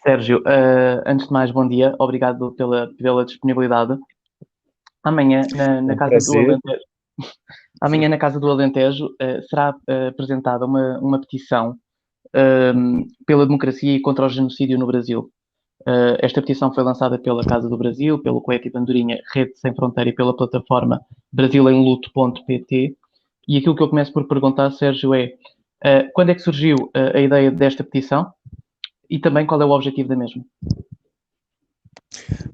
Sérgio, antes de mais, bom dia. Obrigado pela disponibilidade. Amanhã, É na um Casa do prazer. Alentejo, amanhã, na Casa do Alentejo, será apresentada uma petição pela democracia e contra o genocídio no Brasil. Esta petição foi lançada pela Casa do Brasil, pelo Coletivo Andorinha Rede Sem Fronteira e pela plataforma brasilemluto.pt. E aquilo que eu começo por perguntar, Sérgio, é quando é que surgiu a ideia desta petição e também qual é o objetivo da mesma?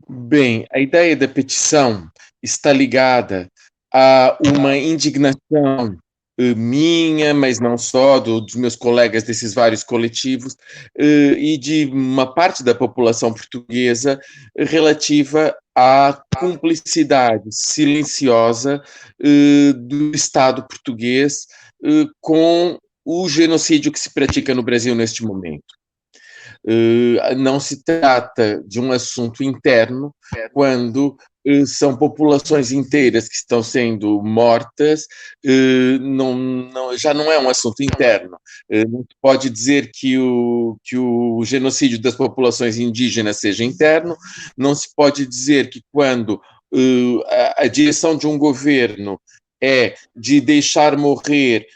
Bem, a ideia da petição está ligada a uma indignação minha, mas não só, dos meus colegas desses vários coletivos, e de uma parte da população portuguesa relativa à cumplicidade silenciosa do Estado português com o genocídio que se pratica no Brasil neste momento. Não se trata de um assunto interno quando são populações inteiras que estão sendo mortas, já não é um assunto interno. Não se pode dizer que o genocídio das populações indígenas seja interno, não se pode dizer que quando a direção de um governo é de deixar morrer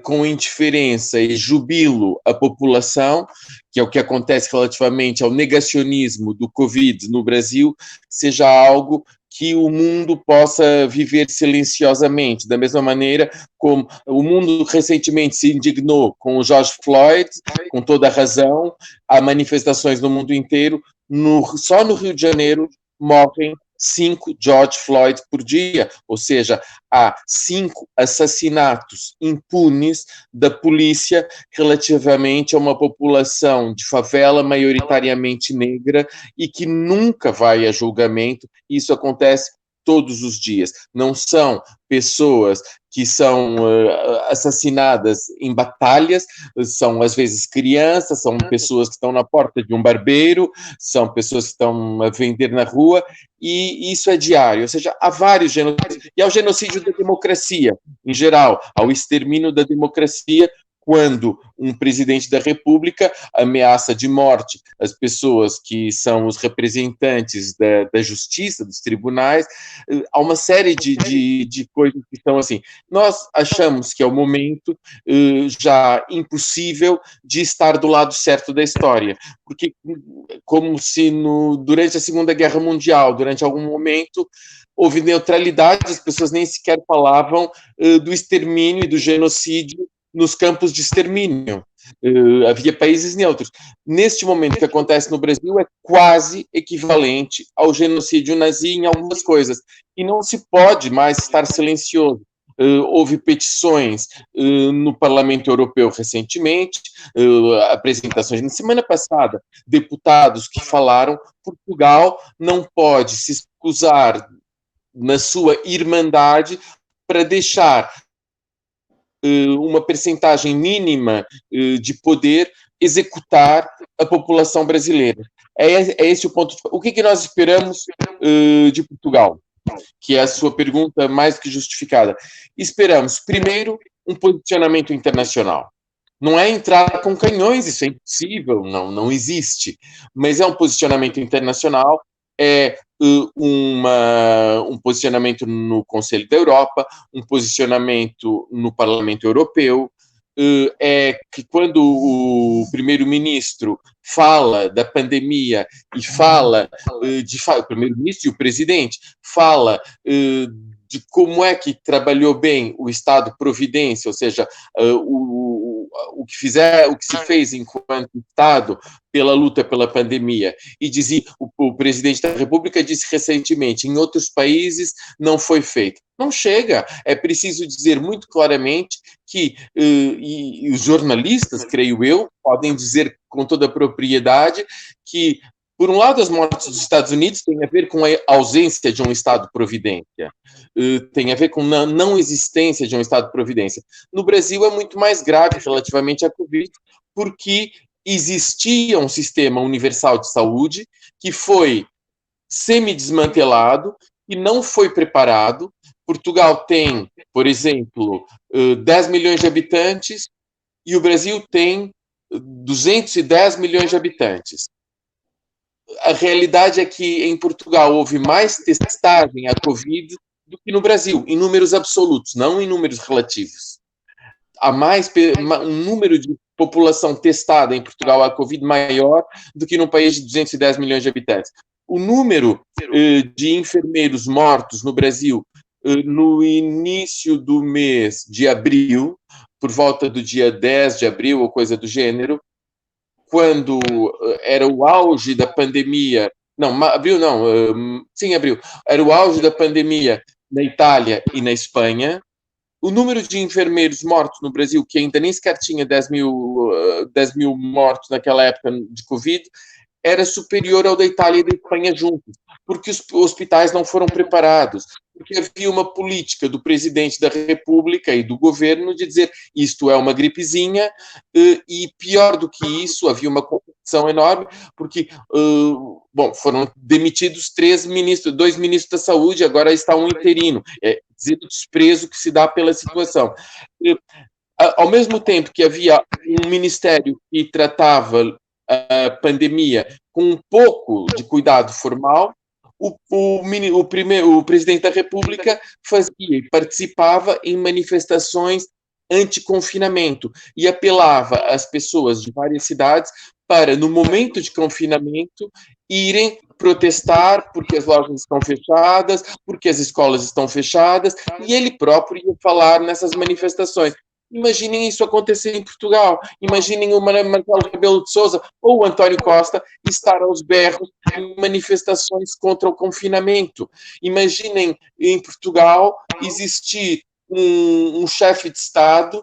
com indiferença e jubilo a população, que é o que acontece relativamente ao negacionismo do Covid no Brasil, seja algo que o mundo possa viver silenciosamente, da mesma maneira como o mundo recentemente se indignou com o George Floyd, com toda a razão, há manifestações no mundo inteiro, só no Rio de Janeiro morrem 5 George Floyd por dia, ou seja, há 5 assassinatos impunes da polícia relativamente a uma população de favela maioritariamente negra e que nunca vai a julgamento. Isso acontece todos os dias. Não são pessoas que são assassinadas em batalhas, são às vezes crianças, são pessoas que estão na porta de um barbeiro, são pessoas que estão a vender na rua, e isso é diário, ou seja, há vários genocídios, e ao genocídio da democracia, em geral, ao extermínio da democracia, quando um presidente da República ameaça de morte as pessoas que são os representantes da justiça, dos tribunais, há uma série de coisas que estão assim. Nós achamos que é o momento já impossível de estar do lado certo da história, porque como se durante a Segunda Guerra Mundial, durante algum momento, houve neutralidade, as pessoas nem sequer falavam do extermínio e do genocídio nos campos de extermínio. Havia países neutros. Neste momento que acontece no Brasil é quase equivalente ao genocídio nazi em algumas coisas. E não se pode mais estar silencioso. Houve petições no Parlamento Europeu recentemente, apresentações na semana passada, deputados que falaram Portugal não pode se excusar na sua irmandade para deixar uma percentagem mínima de poder executar a população brasileira. É esse o ponto. O que nós esperamos de Portugal? Que é a sua pergunta mais que justificada. Esperamos, primeiro, um posicionamento internacional. Não é entrar com canhões, isso é impossível, não existe. Mas é um posicionamento internacional, é um posicionamento no Conselho da Europa, um posicionamento no Parlamento Europeu, é que quando o primeiro-ministro fala da pandemia e fala o primeiro-ministro e o presidente fala de como é que trabalhou bem o Estado Providência, ou seja, o que se fez enquanto Estado pela luta pela pandemia, e dizia, o presidente da República disse recentemente, em outros países não foi feito. Não chega, é preciso dizer muito claramente que, e os jornalistas, creio eu, podem dizer com toda a propriedade que, por um lado, as mortes dos Estados Unidos têm a ver com a ausência de um Estado-providência, tem a ver com a não existência de um Estado-providência. No Brasil é muito mais grave relativamente à Covid, porque existia um sistema universal de saúde que foi semi-desmantelado e não foi preparado. Portugal tem, por exemplo, 10 milhões de habitantes e o Brasil tem 210 milhões de habitantes. a realidade é que em Portugal houve mais testagem à Covid do que no Brasil, em números absolutos, não em números relativos. Há um número de população testada em Portugal à Covid maior do que num país de 210 milhões de habitantes. O número de enfermeiros mortos no Brasil no início do mês de abril, por volta do dia 10 de abril ou coisa do gênero, quando era o auge da pandemia, não, abril não, sim, abril, era o auge da pandemia na Itália e na Espanha. O número de enfermeiros mortos no Brasil, que ainda nem sequer tinha 10 mil mortos naquela época de Covid, era superior ao da Itália e da Espanha juntos, porque os hospitais não foram preparados, porque havia uma política do presidente da República e do governo de dizer isto é uma gripezinha, e pior do que isso, havia uma competição enorme, porque foram demitidos 2 ministros da saúde, agora está um interino, dizer o desprezo que se dá pela situação. Ao mesmo tempo que havia um ministério que tratava a pandemia com um pouco de cuidado formal, o presidente da República fazia e participava em manifestações anti-confinamento e apelava às pessoas de várias cidades para, no momento de confinamento, irem protestar porque as lojas estão fechadas, porque as escolas estão fechadas, e ele próprio ia falar nessas manifestações. Imaginem isso acontecer em Portugal. Imaginem o Marcelo Rebelo de Sousa ou o António Costa estar aos berros em manifestações contra o confinamento. Imaginem em Portugal existir um chefe de Estado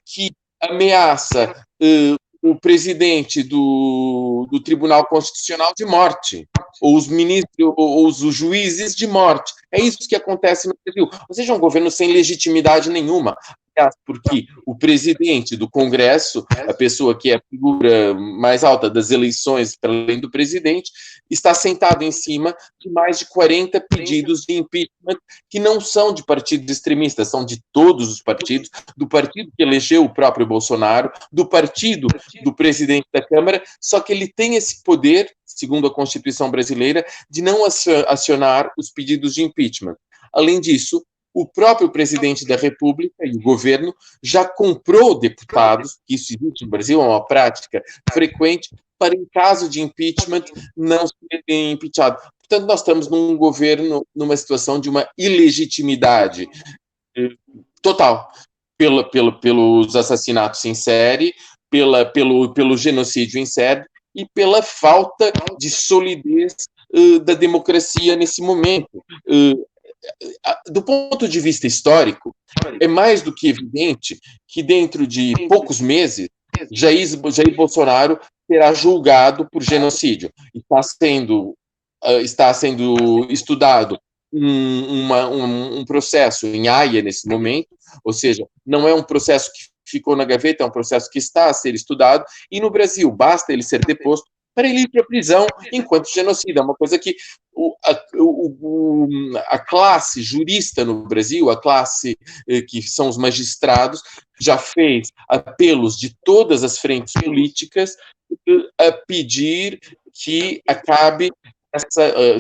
que ameaça o presidente do Tribunal Constitucional de morte, ou os ministros, ou os juízes de morte. É isso que acontece no Brasil. Ou seja, um governo sem legitimidade nenhuma, porque o presidente do Congresso, a pessoa que é a figura mais alta das eleições, para além do presidente, está sentado em cima de mais de 40 pedidos de impeachment que não são de partidos extremistas, são de todos os partidos, do partido que elegeu o próprio Bolsonaro, do partido do presidente da Câmara, só que ele tem esse poder, segundo a Constituição brasileira, de não acionar os pedidos de impeachment. Além disso, o próprio presidente da República e o governo já comprou deputados, que isso existe no Brasil, é uma prática frequente, para, em caso de impeachment, não serem impeachados. Portanto, nós estamos num governo, numa situação de uma ilegitimidade total, pelos assassinatos em série, pelo genocídio em série e pela falta de solidez da democracia nesse momento. Do ponto de vista histórico, é mais do que evidente que dentro de poucos meses, Jair Bolsonaro será julgado por genocídio. Está sendo estudado um processo em Haia nesse momento, ou seja, não é um processo que ficou na gaveta, é um processo que está a ser estudado, e no Brasil basta ele ser deposto para ele ir para a prisão enquanto genocida. É uma coisa que a classe jurista no Brasil, a classe que são os magistrados, já fez apelos de todas as frentes políticas a pedir que acabe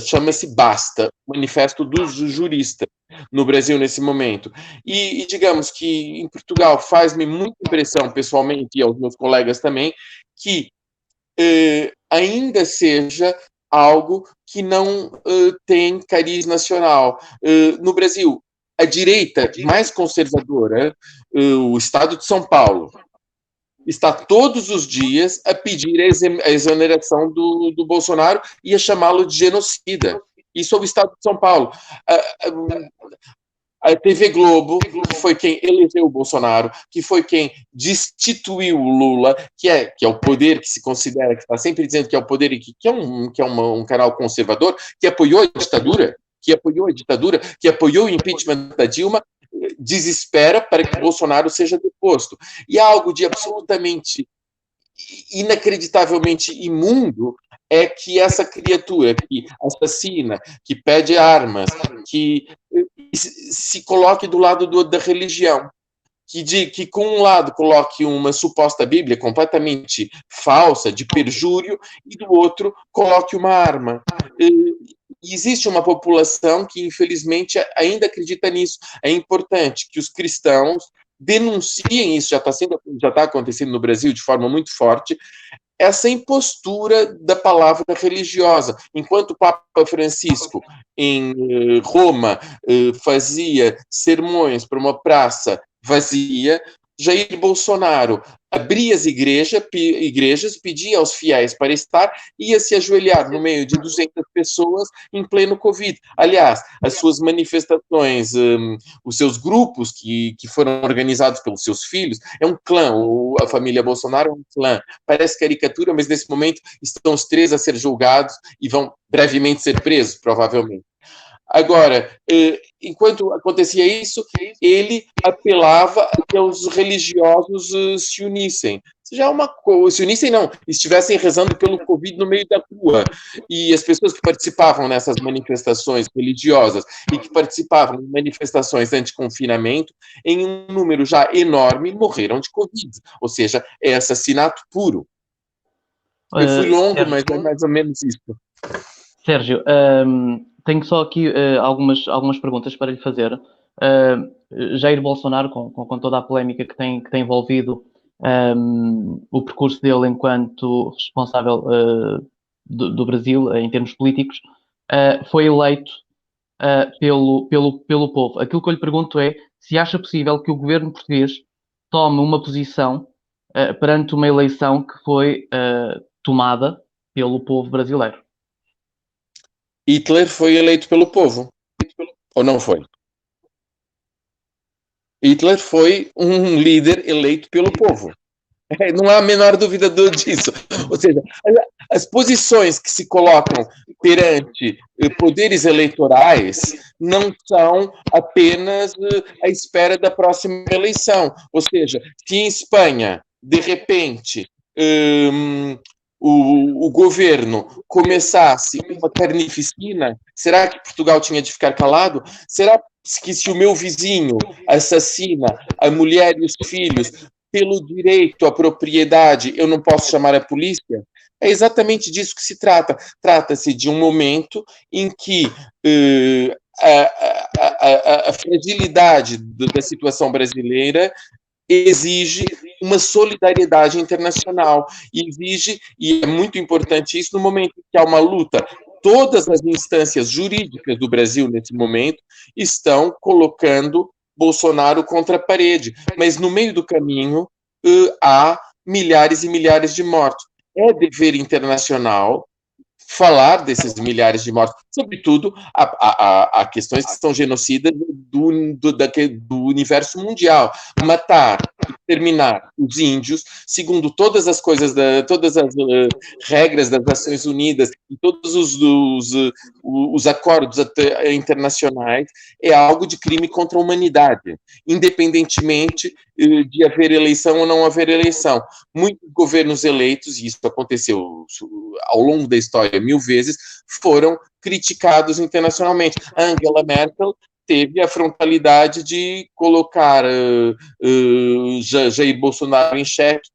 chama-se Basta, Manifesto dos Juristas, no Brasil nesse momento. E digamos que em Portugal faz-me muita impressão, pessoalmente, e aos meus colegas também, que ainda seja algo que não tem cariz nacional. No Brasil, a direita mais conservadora, o Estado de São Paulo, está todos os dias a pedir a exoneração do Bolsonaro e a chamá-lo de genocida. Isso é o Estado de São Paulo. A TV Globo, que foi quem elegeu o Bolsonaro, que foi quem destituiu o Lula, que é o poder que se considera, que está sempre dizendo que é o poder e que é um canal conservador, que apoiou a ditadura, que apoiou o impeachment da Dilma, desespera para que Bolsonaro seja deposto. E algo de absolutamente, inacreditavelmente imundo é que essa criatura que assassina, que pede armas, que se coloque do lado da religião. que com um lado coloque uma suposta Bíblia completamente falsa, de perjúrio, e do outro coloque uma arma. E existe uma população que, infelizmente, ainda acredita nisso. É importante que os cristãos denunciem isso, já está acontecendo no Brasil de forma muito forte, essa impostura da palavra religiosa. Enquanto o Papa Francisco, em Roma, fazia sermões para uma praça vazia, Jair Bolsonaro abria as igrejas, pedia aos fiéis para estar, ia se ajoelhar no meio de 200 pessoas em pleno Covid. Aliás, as suas manifestações, os seus grupos que foram organizados pelos seus filhos, é um clã, a família Bolsonaro é um clã. Parece caricatura, mas nesse momento estão os 3 a ser julgados e vão brevemente ser presos, provavelmente. Agora, enquanto acontecia isso, ele apelava a que os religiosos se unissem. Já uma se unissem, não, estivessem rezando pelo Covid no meio da rua. E as pessoas que participavam nessas manifestações religiosas e que participavam de manifestações anti-confinamento, em um número já enorme, morreram de Covid. Ou seja, é assassinato puro. Eu fui longo, Sérgio, mas é mais ou menos isso. Sérgio, tenho só aqui algumas perguntas para lhe fazer. Jair Bolsonaro, com toda a polémica que tem envolvido o percurso dele enquanto responsável do Brasil em termos políticos, foi eleito pelo povo. Aquilo que eu lhe pergunto é se acha possível que o governo português tome uma posição perante uma eleição que foi tomada pelo povo brasileiro. Hitler foi eleito pelo povo. Ou não foi? Hitler foi um líder eleito pelo povo. Não há a menor dúvida disso. Ou seja, as posições que se colocam perante poderes eleitorais não são apenas à espera da próxima eleição. Ou seja, se em Espanha, de repente, o governo começasse uma carnificina, será que Portugal tinha de ficar calado? Será que se o meu vizinho assassina a mulher e os filhos pelo direito à propriedade, eu não posso chamar a polícia? É exatamente disso que se trata. Trata-se de um momento em que a fragilidade da situação brasileira exige uma solidariedade internacional, exige, e é muito importante isso, no momento em que há uma luta, todas as instâncias jurídicas do Brasil, nesse momento, estão colocando Bolsonaro contra a parede, mas no meio do caminho há milhares e milhares de mortos. É dever internacional falar desses milhares de mortos, sobretudo a questões que são genocidas do universo mundial. Matar, exterminar os índios, segundo todas as coisas, todas as regras das Nações Unidas e todos os acordos internacionais, é algo de crime contra a humanidade, independentemente de haver eleição ou não haver eleição. Muitos governos eleitos, e isso aconteceu ao longo da história 1000 vezes, foram criticados internacionalmente. A Angela Merkel teve a frontalidade de colocar Jair Bolsonaro em xeque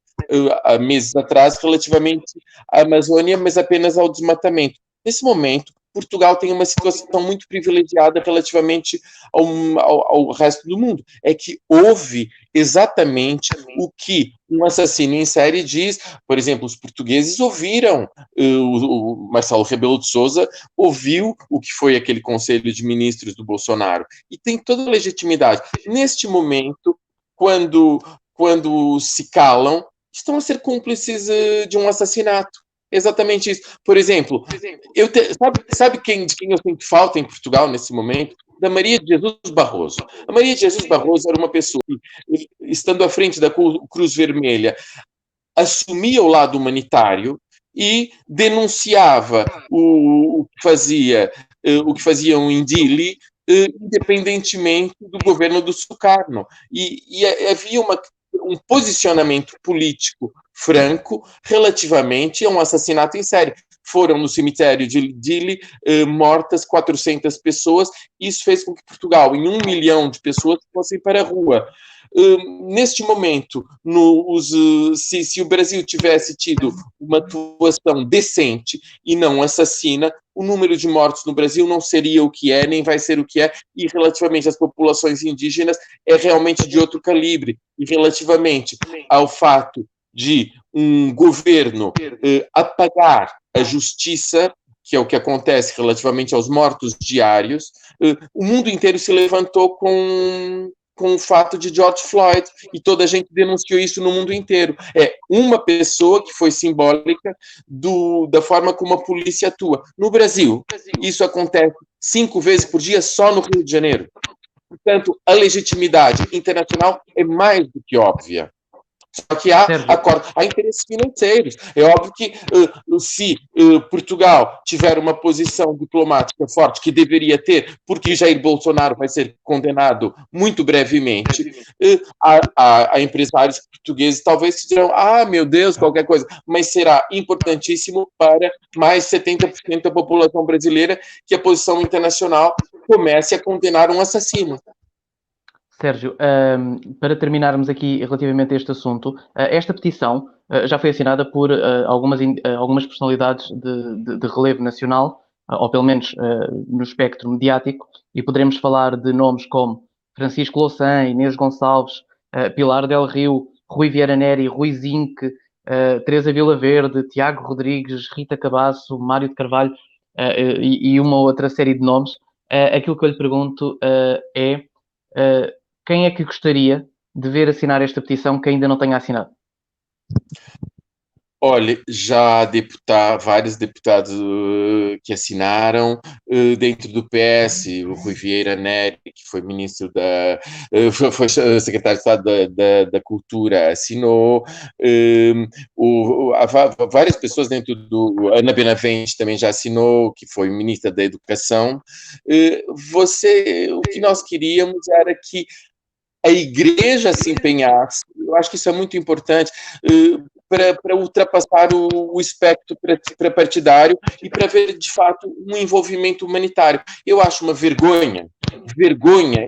há meses atrás relativamente à Amazônia, mas apenas ao desmatamento. Nesse momento, Portugal tem uma situação muito privilegiada relativamente ao resto do mundo. É que houve exatamente o que um assassino em série diz. Por exemplo, os portugueses ouviram, o Marcelo Rebelo de Sousa ouviu o que foi aquele conselho de ministros do Bolsonaro, e tem toda a legitimidade. Neste momento, quando se calam, estão a ser cúmplices de um assassinato. Exatamente isso. Por exemplo, sabe de quem eu sinto falta em Portugal nesse momento? Da Maria de Jesus Barroso. A Maria de Jesus Barroso era uma pessoa que, estando à frente da Cruz Vermelha, assumia o lado humanitário e denunciava o que faziam em Dili, independentemente do governo do Sukarno. E havia um posicionamento político franco relativamente a um assassinato em série. foram no cemitério de Dili mortas 400 pessoas. Isso fez com que Portugal, em 1 milhão de pessoas, fossem para a rua. Neste momento, se o Brasil tivesse tido uma atuação decente e não assassina, o número de mortos no Brasil não seria o que é, nem vai ser o que é, e relativamente às populações indígenas é realmente de outro calibre. E relativamente ao fato de um governo apagar a justiça, que é o que acontece relativamente aos mortos diários, o mundo inteiro se levantou com o fato de George Floyd, e toda a gente denunciou isso no mundo inteiro. É uma pessoa que foi simbólica da forma como a polícia atua. No Brasil, isso acontece 5 vezes por dia só no Rio de Janeiro. Portanto, a legitimidade internacional é mais do que óbvia. Só que há interesses financeiros. É óbvio que se Portugal tiver uma posição diplomática forte, que deveria ter, porque Jair Bolsonaro vai ser condenado muito brevemente, há empresários portugueses talvez dirão, meu Deus, qualquer coisa, mas será importantíssimo para mais 70% da população brasileira que a posição internacional comece a condenar um assassino. Sérgio, para terminarmos aqui relativamente a este assunto, esta petição já foi assinada por algumas personalidades de relevo nacional, ou pelo menos no espectro mediático, e poderemos falar de nomes como Francisco Louçã, Inês Gonçalves, Pilar Del Rio, Rui Vieira Neri, Rui Zinck, Teresa Vilaverde, Tiago Rodrigues, Rita Cabasso, Mário de Carvalho e uma outra série de nomes. Aquilo que eu lhe pergunto é quem é que gostaria de ver assinar esta petição que ainda não tenha assinado? Olha, já vários deputados que assinaram, dentro do PS, o Rui Vieira Neri, que foi ministro foi secretário de Estado da Cultura, assinou, várias pessoas dentro Ana Benavente também já assinou, que foi ministra da Educação. O que nós queríamos era que a igreja se empenhasse, eu acho que isso é muito importante, para ultrapassar o espectro partidário e para ver, de fato, um envolvimento humanitário. Eu acho uma vergonha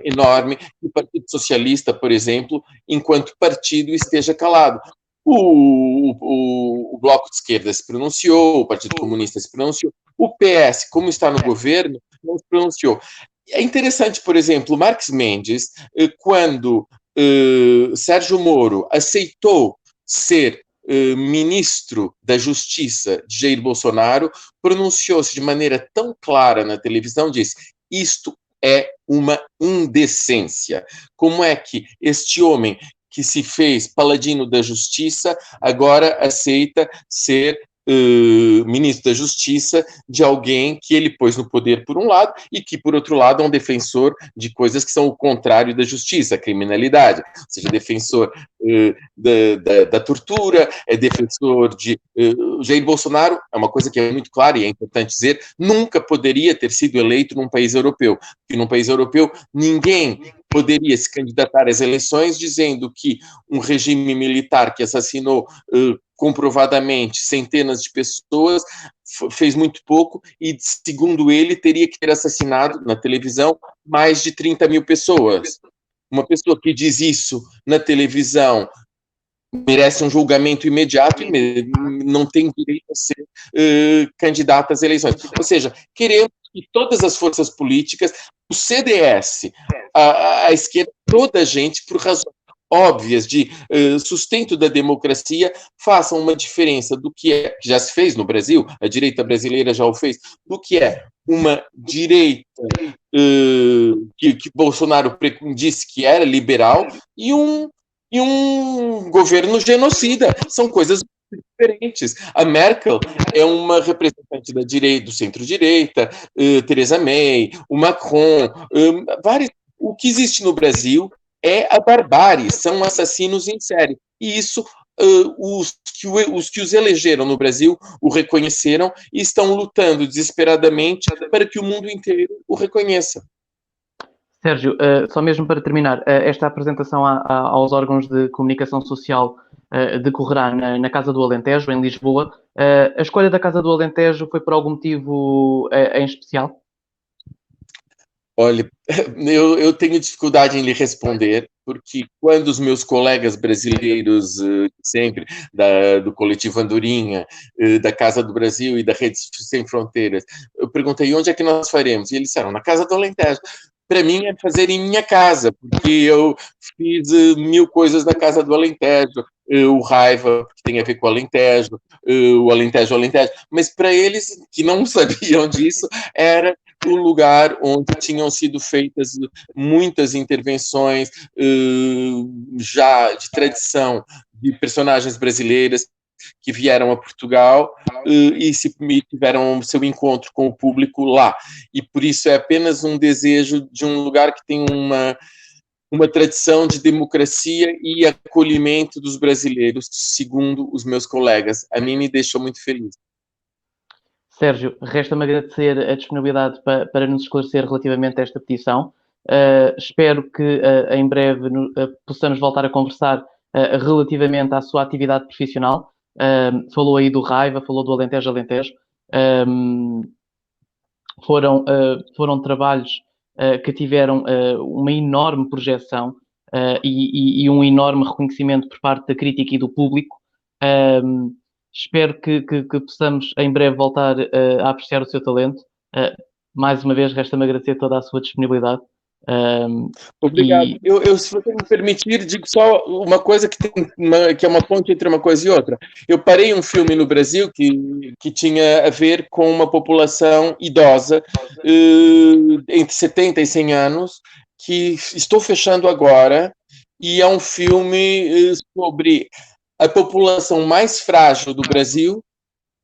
enorme que o Partido Socialista, por exemplo, enquanto partido, esteja calado. O Bloco de Esquerda se pronunciou, o Partido Comunista se pronunciou, o PS, como está no governo, não se pronunciou. É interessante, por exemplo, Marques Mendes, quando Sérgio Moro aceitou ser ministro da Justiça de Jair Bolsonaro, pronunciou-se de maneira tão clara na televisão, disse: isto é uma indecência. Como é que este homem que se fez paladino da justiça agora aceita ser ministro da Justiça de alguém que ele pôs no poder por um lado e que, por outro lado, é um defensor de coisas que são o contrário da justiça, a criminalidade, ou seja, defensor da tortura, é defensor de... Jair Bolsonaro, é uma coisa que é muito clara e é importante dizer, nunca poderia ter sido eleito num país europeu, porque num país europeu ninguém poderia se candidatar às eleições dizendo que um regime militar que assassinou comprovadamente centenas de pessoas fez muito pouco e, segundo ele, teria que ter assassinado na televisão mais de 30 mil pessoas. Uma pessoa que diz isso na televisão merece um julgamento imediato e não tem direito a ser candidato às eleições. Ou seja, queremos que todas as forças políticas, o CDS, a esquerda, toda a gente, por razões óbvias de sustento da democracia, façam uma diferença do que já se fez no Brasil, a direita brasileira já o fez, do que é uma direita que Bolsonaro disse que era liberal e um governo genocida. São coisas diferentes. A Merkel é uma representante da direita, do centro-direita, Theresa May, o Macron, o que existe no Brasil é a barbárie, são assassinos em série. E isso, os que os elegeram no Brasil o reconheceram e estão lutando desesperadamente para que o mundo inteiro o reconheça. Sérgio, só mesmo para terminar, esta apresentação aos órgãos de comunicação social decorrerá na Casa do Alentejo, em Lisboa. A escolha da Casa do Alentejo foi por algum motivo em especial? Olha, eu tenho dificuldade em lhe responder, porque quando os meus colegas brasileiros, sempre, do Coletivo Andorinha, da Casa do Brasil e da Rede Sem Fronteiras, eu perguntei onde é que nós faremos, e eles disseram, na Casa do Alentejo. Para mim é fazer em minha casa, porque eu fiz 1000 coisas na Casa do Alentejo, o Raiva, que tem a ver com o Alentejo, o Alentejo, mas para eles que não sabiam disso, era o lugar onde tinham sido feitas muitas intervenções já de tradição de personagens brasileiras que vieram a Portugal e tiveram seu encontro com o público lá. E por isso é apenas um desejo de um lugar que tem uma tradição de democracia e acolhimento dos brasileiros, segundo os meus colegas. A mim me deixou muito feliz. Sérgio, resta-me agradecer a disponibilidade para nos esclarecer relativamente a esta petição. Espero que em breve possamos voltar a conversar relativamente à sua atividade profissional. Falou aí do Raiva, falou do Alentejo Alentejo. Foram trabalhos que tiveram uma enorme projeção e um enorme reconhecimento por parte da crítica e do público. Espero que possamos em breve voltar a apreciar o seu talento. Mais uma vez, resta-me agradecer toda a sua disponibilidade. Obrigado. Se você me permitir, digo só uma coisa que é uma ponte entre uma coisa e outra. Eu parei um filme no Brasil que tinha a ver com uma população idosa entre 70 e 100 anos, que estou fechando agora, e é um filme sobre a população mais frágil do Brasil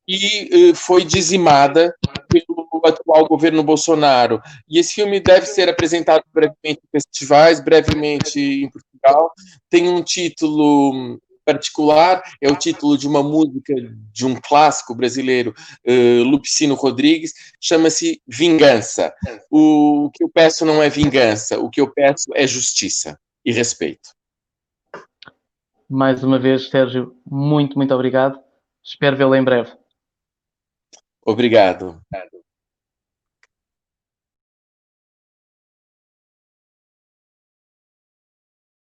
e foi dizimada pelo atual governo Bolsonaro. E esse filme deve ser apresentado brevemente em festivais, brevemente em Portugal. Tem um título particular, é o título de uma música de um clássico brasileiro, Lupicino Rodrigues, chama-se Vingança. O que eu peço não é vingança, o que eu peço é justiça e respeito. Mais uma vez, Sérgio, muito, muito obrigado. Espero vê-lo em breve. Obrigado.